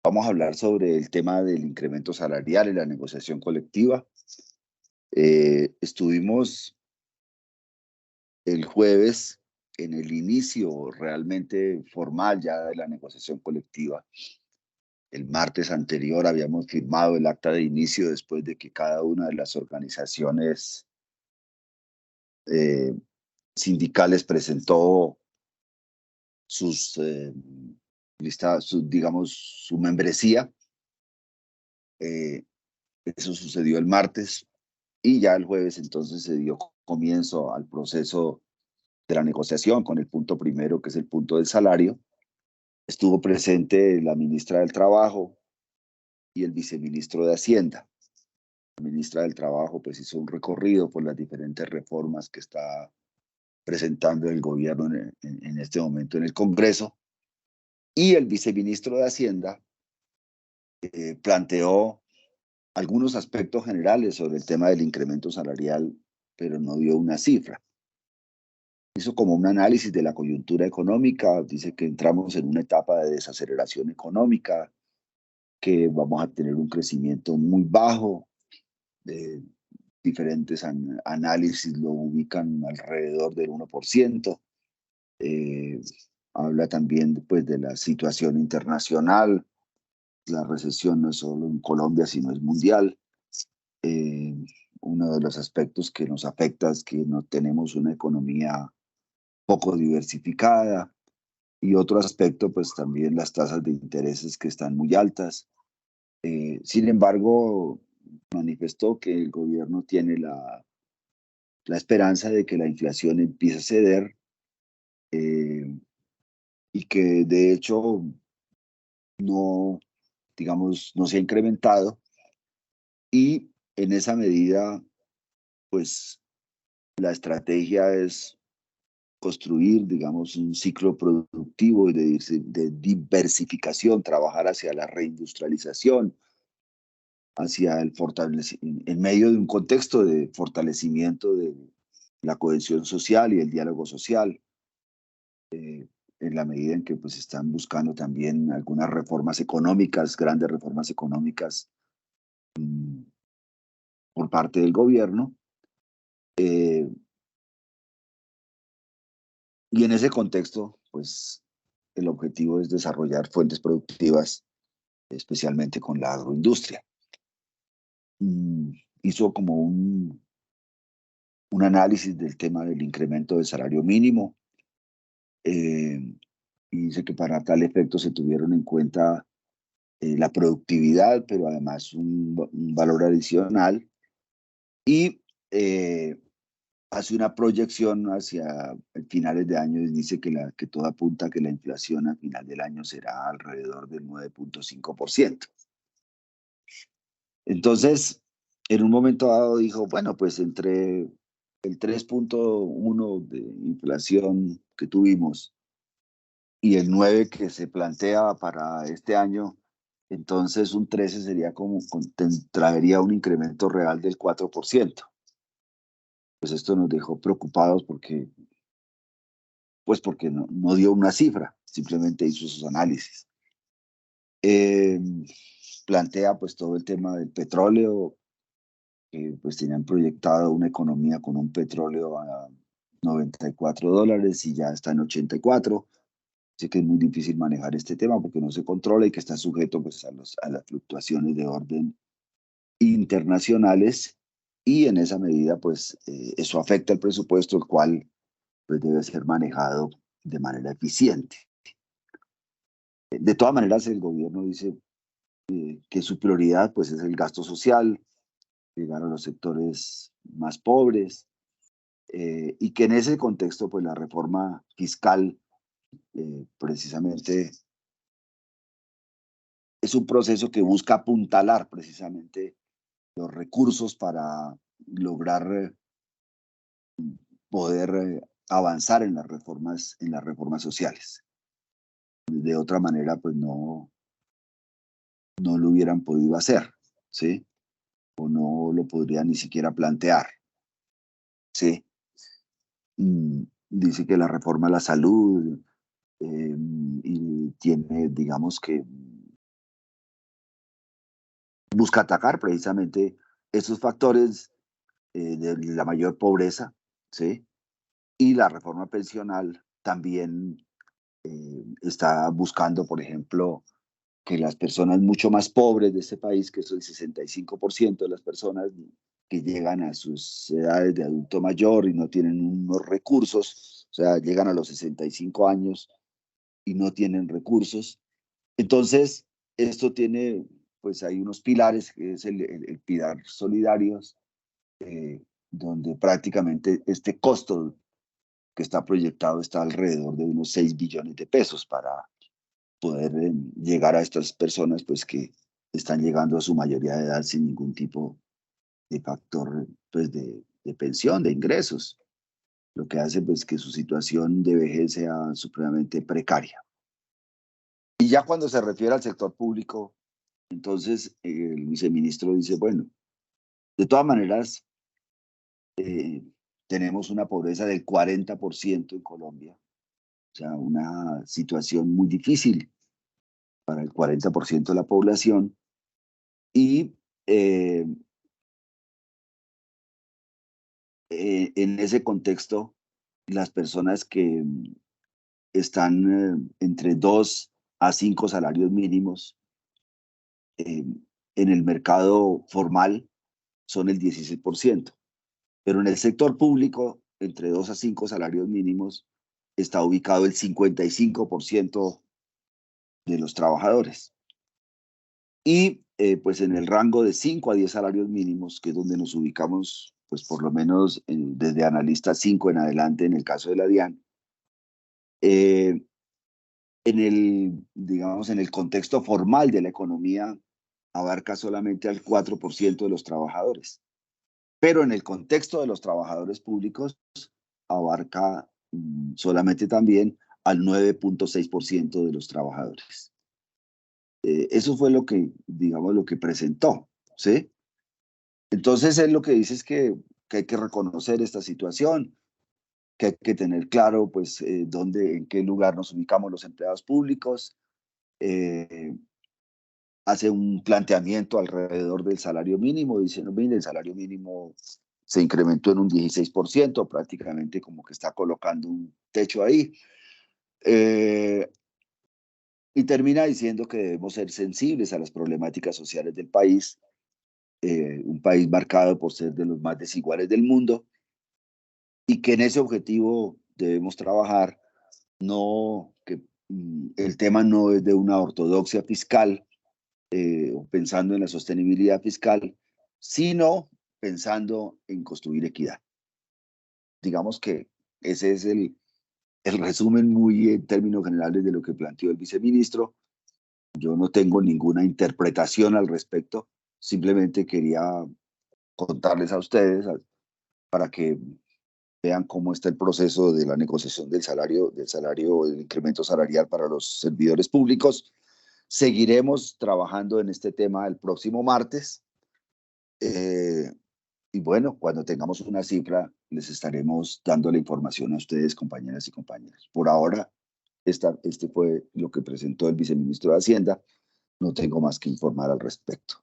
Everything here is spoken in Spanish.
Vamos a hablar sobre el tema del incremento salarial y la negociación colectiva. Estuvimos el jueves en el inicio realmente formal ya de la negociación colectiva. El martes anterior habíamos firmado el acta de inicio después de que cada una de las organizaciones eh, sindicales presentó sus digamos, su membresía. Eh, Eso sucedió el martes. Y ya el jueves entonces se dio comienzo al proceso de la negociación con el punto primero, que es el punto del salario. Estuvo presente la ministra del Trabajo y el viceministro de Hacienda. La ministra del Trabajo pues hizo un recorrido por las diferentes reformas que está presentando el gobierno en este momento en el Congreso. Y el viceministro de Hacienda planteó algunos aspectos generales sobre el tema del incremento salarial, pero no dio una cifra. Hizo como un análisis de la coyuntura económica, dice que entramos en una etapa de desaceleración económica, que vamos a tener un crecimiento muy bajo, diferentes análisis lo ubican alrededor del 1%. Habla también pues, de la situación internacional, la recesión no es solo en Colombia, sino es mundial. Eh, Uno de los aspectos que nos afecta es que no tenemos una economía poco diversificada. Y otro aspecto, pues también las tasas de intereses que están muy altas. Sin embargo, manifestó que el gobierno tiene la esperanza de que la inflación empiece a ceder, eh, y que de hecho no, digamos, no se ha incrementado. Y en esa medida, pues la estrategia es construir, digamos, un ciclo productivo de diversificación, trabajar hacia la reindustrialización, hacia el fortalecimiento, en medio de un contexto de fortalecimiento de la cohesión social y el diálogo social, en la medida en que pues están buscando también algunas reformas económicas, grandes reformas económicas por parte del gobierno. Eh, y en ese contexto, pues el objetivo es desarrollar fuentes productivas, especialmente con la agroindustria. Mm, Hizo como un análisis del tema del incremento del salario mínimo, eh, y dice que para tal efecto se tuvieron en cuenta la productividad, pero además un valor adicional, y eh, hace una proyección hacia finales de año y dice que todo apunta a que la inflación a final del año será alrededor del 9,5%. Entonces, en un momento dado dijo, bueno, pues entre el 3,1 de inflación que tuvimos y el 9 que se plantea para este año, entonces un 13 sería como, traería un incremento real del 4%. Pues esto nos dejó preocupados porque no dio una cifra, simplemente hizo sus análisis. Eh, Plantea pues todo el tema del petróleo, que pues tenían proyectado una economía con un petróleo a $94 y ya está en 84. Sé que es muy difícil manejar este tema porque no se controla y que está sujeto pues, a las fluctuaciones de orden internacionales, y en esa medida pues eso afecta el presupuesto, el cual pues debe ser manejado de manera eficiente. De todas maneras, el gobierno dice que su prioridad pues es el gasto social, llegar a los sectores más pobres, y que en ese contexto pues la reforma fiscal precisamente es un proceso que busca apuntalar precisamente los recursos para lograr poder avanzar en las reformas sociales. De otra manera, pues no lo hubieran podido hacer, ¿sí? O no lo podrían ni siquiera plantear, ¿sí? Dice que la reforma a la salud y tiene, digamos que busca atacar precisamente esos factores de la mayor pobreza, ¿sí? Y la reforma pensional también está buscando, por ejemplo, que las personas mucho más pobres de este país, que es el 65% de las personas que llegan a sus edades de adulto mayor y no tienen unos recursos, o sea, llegan a los 65 años y no tienen recursos. Entonces, esto tiene, pues hay unos pilares, que es el pilar solidarios, donde prácticamente este costo que está proyectado está alrededor de unos 6 billones de pesos para poder llegar a estas personas pues que están llegando a su mayoría de edad sin ningún tipo de factor pues de pensión, de ingresos, lo que hace pues que su situación de vejez sea supremamente precaria. Y ya cuando se refiere al sector público, entonces el viceministro dice, bueno, de todas maneras, tenemos una pobreza del 40% en Colombia, o sea, una situación muy difícil para el 40% de la población. Y eh, en ese contexto, las personas que están entre 2 a 5 salarios mínimos eh, en el mercado formal son el 16%, pero en el sector público, entre 2 a 5 salarios mínimos, está ubicado el 55% de los trabajadores. Y pues en el rango de 5 a 10 salarios mínimos, que es donde nos ubicamos, pues por lo menos desde analista 5 en adelante en el caso de la DIAN, en digamos, en el contexto formal de la economía, abarca solamente al 4% de los trabajadores. Pero en el contexto de los trabajadores públicos, abarca solamente también al 9.6% de los trabajadores. Eso fue lo que, digamos, lo que presentó, ¿sí? Entonces, él lo que dice es que hay que reconocer esta situación, que hay que tener claro, pues, dónde, en qué lugar nos ubicamos los empleados públicos. Hace un planteamiento alrededor del salario mínimo, diciendo, mire, el salario mínimo se incrementó en un 16%, prácticamente como que está colocando un techo ahí. Y termina diciendo que debemos ser sensibles a las problemáticas sociales del país, un país marcado por ser de los más desiguales del mundo, y que en ese objetivo debemos trabajar, no que el tema no es de una ortodoxia fiscal, o pensando en la sostenibilidad fiscal, sino pensando en construir equidad. Digamos que ese es el resumen muy en términos generales de lo que planteó el viceministro. Yo no tengo ninguna interpretación al respecto, simplemente quería contarles a ustedes para que vean cómo está el proceso de la negociación del incremento salarial para los servidores públicos. Seguiremos trabajando en este tema el próximo martes. Y bueno, cuando tengamos una cifra, les estaremos dando la información a ustedes, compañeras y compañeros. Por ahora, este fue lo que presentó el viceministro de Hacienda. No tengo más que informar al respecto.